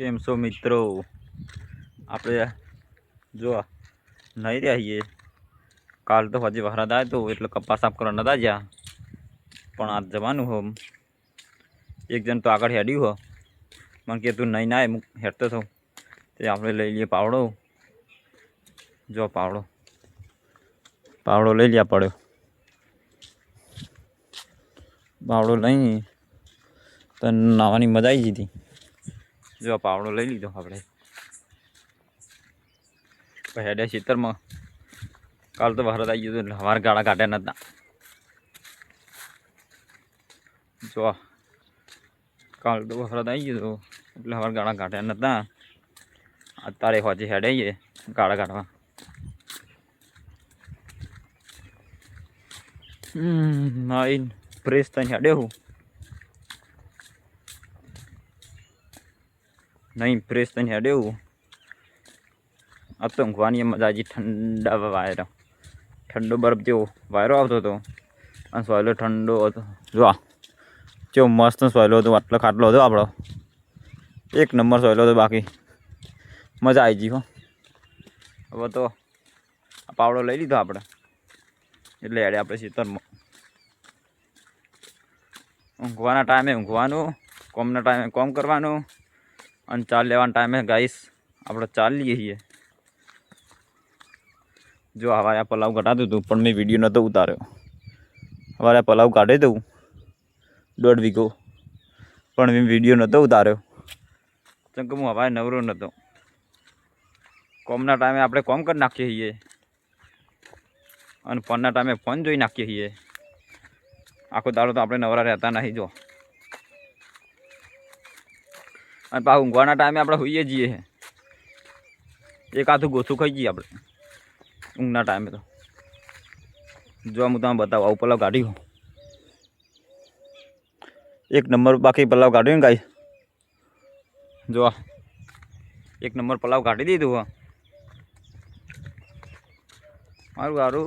કેમ છો મિત્રો? આપણે જો નહીં રહ્યા છીએ. કાલ તો હજી વરસાદ આવ્યો તો એટલે કપાસ સાફ કરવા નતા જ્યાં, પણ આજ જવાનું હો. એક જણ તો આગળ હેડ્યું હો, મને કે તું નહીં ના હું હેડતો થઉં તે આપણે લઈ લઈએ પાવડો. જો પાવડો લઈ લ્યા પડ્યો. પાવડો લઈ તો નાવાની મજા આવી જતી. જો પાવડો લઈ લીધો આપણે. હેડે ખેતરમાં. કાલ તો વરસાદ આવી ગયો એટલે હવાર ગાળા કાઢ્યા નતા. જો કાલ તો વરસાદ આવી ગયો એટલે હવાર ગાળા કાઢ્યા નતા. અત્યારે હોજે હેડે ગાળા કાઢવા. નાઈન ફ્રેશ થઈને હેડે હું નહીં ફ્રેશ થઈને હેડે હું. આ તો ઊંઘવાની મજા આવી. ઠંડા વાયરો, ઠંડો બરફ જેવો વાયરો આવતો હતો અને સોયલો ઠંડો હતો. જો કેવો મસ્ત સોયલો હતો. આટલો ખાટલો હતો આપણો, એક નંબર સોયલો હતો. બાકી મજા આવી ગઈ હો. હવે તો આ પાવડો લઈ લીધો આપણે એટલે હેડે આપણે ખેતરમાં. ઊંઘવાના ટાઈમે ઊંઘવાનું, કોમના ટાઈમે કોમ કરવાનું અને ચાલ લેવાના ટાઈમે ગાઈસ આપણે ચાલ લઈએ છીએ. જો હવારે આ પલાવ કઢાતું હતું પણ મેં વિડીયો નહોતો ઉતાર્યો. હવારે આ પલાવ કાઢી દઉં 1.5 વીઘો, પણ મેં વિડીયો નહોતો ઉતાર્યો કેમ કે હું હવારે નવરો નહોતો. કોમના ટાઈમે આપણે કોમ કરી નાખીએ છીએ અને ફોનના ટાઈમે ફોન જોઈ નાખીએ છીએ. આખો દાડો તો આપણે નવરા રહેતા નહીં. જો અને પાછું ઊંઘવાના ટાઈમે આપણે હોઈએ જઈએ. એક આથું ગોથું ખાઈ જઈએ આપણે ઊંઘના ટાઈમે. તો જો હું તમે બતાવું આવું પલાવ કાઢ્યું એક નંબર. બાકી પલાવ કાઢ્યું ને ગાય જો એક નંબર પલાવ કાઢી દીધું. હા મારું ગારું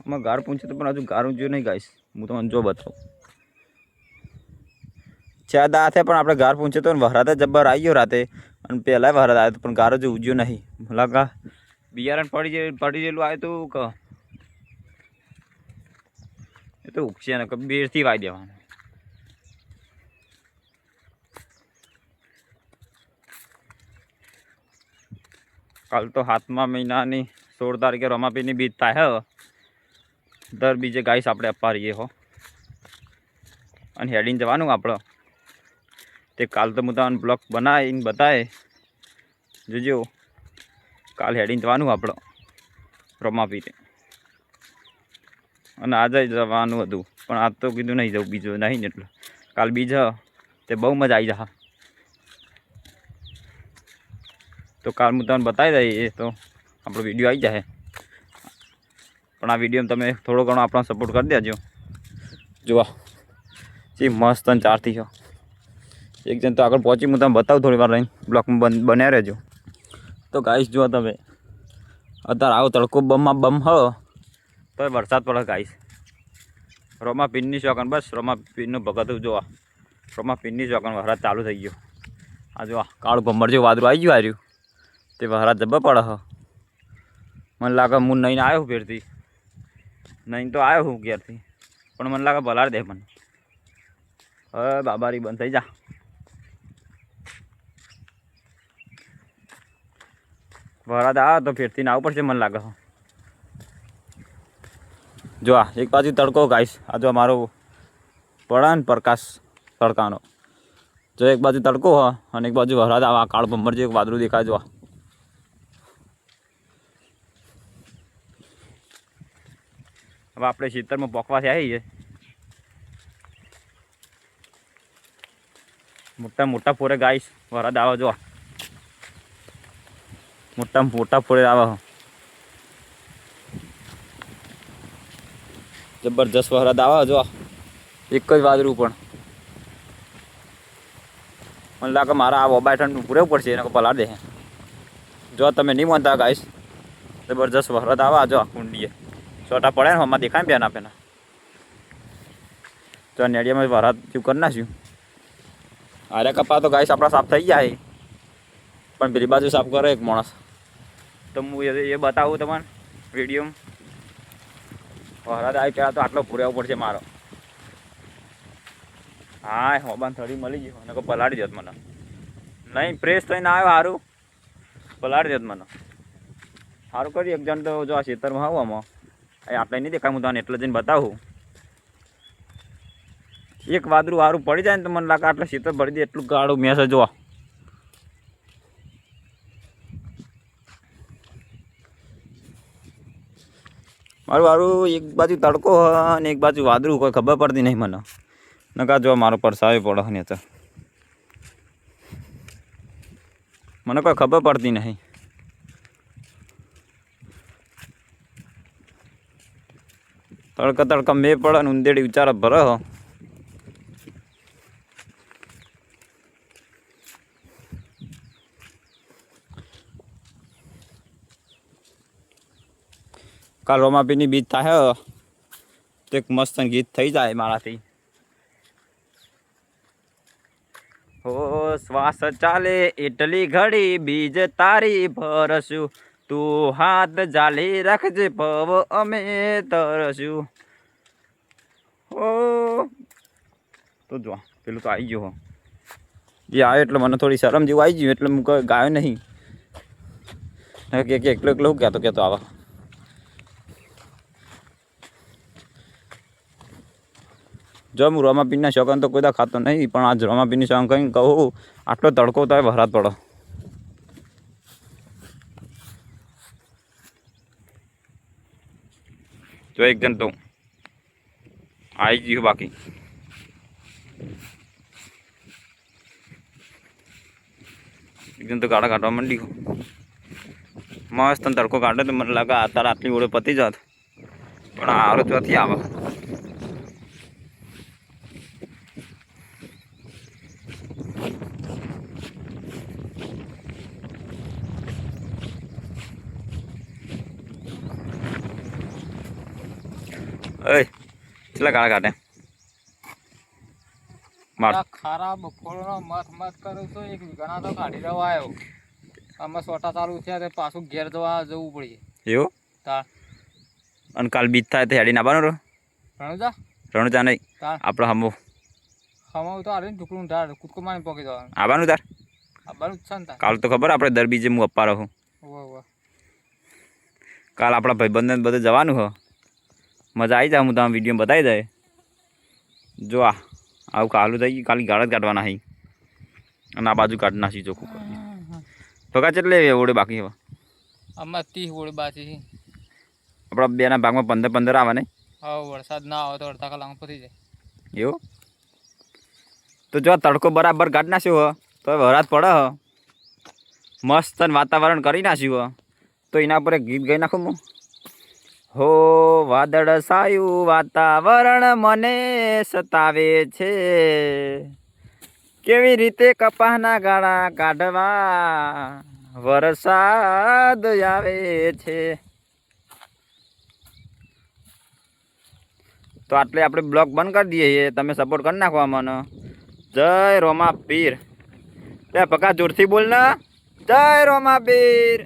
આમાં ગાર પૂછે તો પણ હજુ ગારું જોયું નહીં ગાઈશ. હું તમને જો બતાવું ચાર દા છે પણ આપણે ગાર પૂછે તો વરાતે જબ્બર આવી ગયો રાતે. અને પહેલાં વરાત આવ્યો તો પણ ગારો જો ઉજ્યો નહીં. ભલા બિયારણ પડી ગયેલું આવ્યું તું કે એ તો ઉગશે ને બેરથી વાઈ દેવાનું. કાલ તો 7મા મહિનાની 16 તારીખે રમાપીરની બીજ થાય. દર બીજે ગાઈસ આપણે અપા રહીએ હો. અને હેડીને જવાનું આપણે. તે કાલ તો હું તમને બ્લોગ બનાવીને બતાવે જોજો. કાલ હેડીને જવાનું આપણે રમાપીને. અને આજે જવાનું હતું પણ આજ તો કીધું નહીં જવું, બીજું નહીં એટલે કાલ બીજ તે બહુ મજા આવી જશે. તો કાલ હું તમને બતાવી દઈએ તો આપણો વિડીયો આવી જાય. પણ આ વિડીયોમાં તમે થોડો ઘણો આપણો સપોર્ટ કરી દેજો. જોવા જે મસ્ત અને ચારથી છો. એક જણ તો આગળ પહોંચી હું તમે બતાવું થોડી વાર રહીને. બ્લોકમાં બન્યા રહેજો. તો ગાઈશ જુઓ તમે અત્યારે આવો તડકો બમ હ તો વરસાદ પડે ગાઈશ. રમાપીરની શોખન બસ રમાપીરનું ભગત જોવા. રમાપીરની શોખન વરસાદ ચાલુ થઈ ગયો. આ જોવા કાળું ભમર જેવું વાદળું આવી ગયું. આવ્યું તે વરસાદ જબ્બર પડે હ. મને લાગે હું નહીં આવ્યો ફેરથી. નહીં તો આવ્યો હું ઘેરથી પણ મને લાગે ભલાડ દે મને. હવે બાબારી બંધ થઈ જા. વરસાદ આવે તો ફેરથી ના આવવું પડશે મને લાગે. જો આ એક બાજુ તડકો ગાઈશ. આ જો મારો પડે ને પ્રકાશ તડકાનો. જો એક બાજુ તડકો હ અને એક બાજુ વરસાદ આવે. આ કાળ ભમર જેવું વાદળું દેખાય. જો હવે આપણે ખેતરમાં પોકવાથી આવીએ. મોટા ફોરે ગાઈશ વરસાદ આવે. જો મોટા ફોરે આવે. જબરજસ્ત વરસાદ આવે. જો એક જ વાદળું પણ મને લાગે મારા આ મોબાઈલ ઠંડુ પૂરેવું પડશે એને પલાળ દે. જો તમે નહીં માનતા ગાઈશ જબરજસ્ત વરસાદ આવે. જો કુંડીએ છોટા પડે ને આમાં દેખાય ને પેના પેના. તો નેડિયામાં વરસાદ જેવું કરી નાખ્યું. અરે કપા તો ગાઈસ આપણા સાફ થઈ જાય, પણ પેલી બાજુ સાફ કરે એક માણસ. તો હું એ બતાવું તમને વિડીયોમાં. વરાદ આવી પહેલાં તો આટલો પૂરેવો પડશે મારો. હા હોબાન થોડી મળી ગયું અને પલાળી દેત મને. નહીં ફ્રેશ થઈને આવ્યો સારું પલાળી દેત મને. સારું કરી એક જણ તો જો આ ખેતરમાં આવું આમાં આટલે નહીં દેખાય. હું તને એટલે જઈને બતાવું. એક વાદરું સારું પડી જાય ને તો મને લાગે આટલે ખેતર ભરી દે એટલું ગાળું મેસ જોવા. મારું વારું એક બાજુ તડકો અને એક બાજુ વાદળું કોઈ ખબર પડતી નહીં મને. નકા જો મારો પરસાવી પડે ને તો મને કોઈ ખબર પડતી નહીં. તડકા તડકા મેં પડે ને ઉંદેડી વિચારા ભરે. કાલ રોમાપીની બીજ થાય તો એક મસ્ત ગીત થઈ જાય મારાથી. હો શ્વાસ ચાલે એટલી ઘડી બીજ તારી ભરશું, તું હાથ જાલી રાખજે પવ અમે તરશું. હો તો જો પેલું તો આવી ગયું. એ આવે એટલે મને થોડી શરમ જેવું આવી ગયું એટલે હું ગાયો નહીં કે એકલો એકલો કહેતો આવા. જો હું રોમાપીનના શોખન તો કોઈ દા ખાતો નહીં, પણ આજ રોમાપીનની શોખ કંઈ કહું આટલો તડકો તો વરાત પડો. જો એક જણ તો આવી ગયું બાકી. એક જણ તો ગાડા કાઢવા માંડી મસ્ત તડકો કાઢે તો મને લાગે અત્યારે આટલી ઓળે પતી જાત, પણ આરો ચોથી આવે. કેટલા ગાળા કાઢે ખારા બપોરનો મત મત કરું તો એક વીઘાના તો કાઢી રહ્યો આવ્યો. આમાં સોટા ચાલુ થયા તે પાછું ઘેર જવું પડે એવું. અને કાલ બીજ થાય તો હેડી નાખવાનું. રણુજા નહીં આપણે હમો તો આવીને ટુકડું ધાર કૂદકો મારી પોકી જવાનું. આવવાનું તાર આવવાનું જ છે ને. કાલ તો ખબર આપણે દર બીજે હું અપ્પા રહું. કાલ આપણા ભાઈબંધને બધે જવાનું હો. મજા આવી જાય. હું તમે વિડીયો બતાવી જાય. જો આવું કાલું થઈ ગયું. ખાલી ગાળ જ કાઢવાના અહીં અને આ બાજુ કાઢી નાખી ચોખ્ખું. ભગા કેટલે ઓળે બાકી હવે આમાં 30 ઓળે બાકી. આપણા બેના ભાગમાં 15 આવે ને. હા વરસાદ ના આવે તો અડધા કલાક પતી જાય એવું. તો જો તડકો બરાબર કાઢી નાખ્યો હો તો વરાત પડે હ મસ્ત વાતાવરણ કરી નાખ્યું હો તો એના પર એક ગીત ગાઈ નાખું હું. હો વાદળ સાયું વાતાવરણ મને સતાવે છે, કેવી રીતે કપાસના ગાળા કાઢવા વરસાદ આવે છે. તો આટલે આપણે બ્લોગ બંધ કરી દઈએ. તમે સપોર્ટ કરી નાખો મને. જય રોમા પીર. તે પકા જોરથી બોલ ને. જય રોમા પીર.